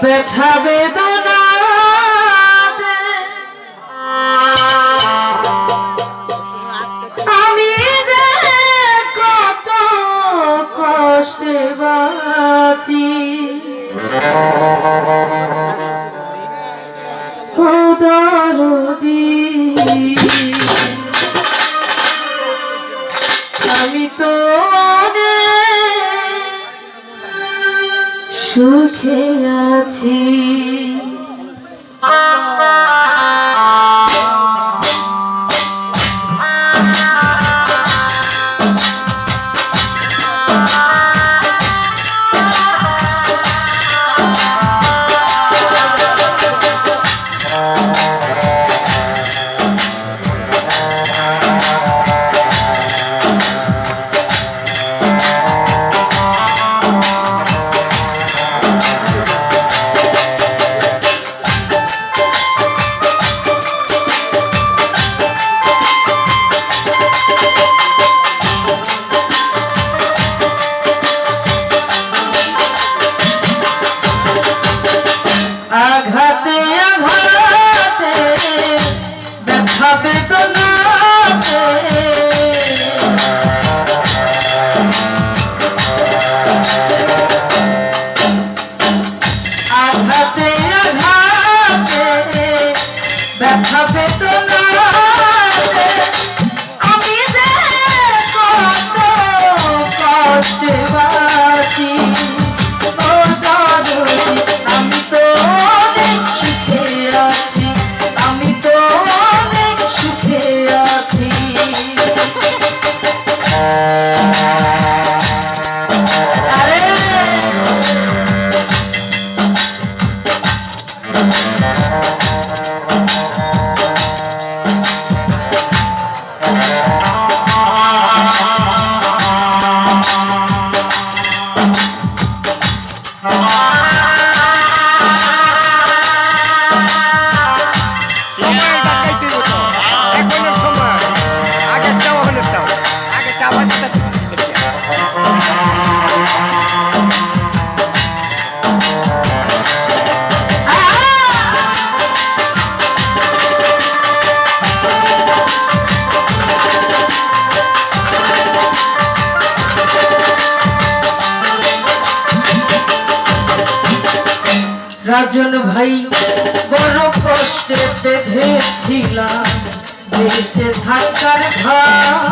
ব্যথা বেদনা আমি যে কত কষ্টে বাঁচি দরদি আমি তো সুখে আছি। আঘাতে আঘাতে ব্যথা বেদনাতে আঘাতে আঘাতে ব্যথা বেদনাতে আমি যে কত কষ্টে বাঁচি রাজন ভাই বড় কষ্টে বেঁধেছিলাম বেঁচে থাকার ঘর।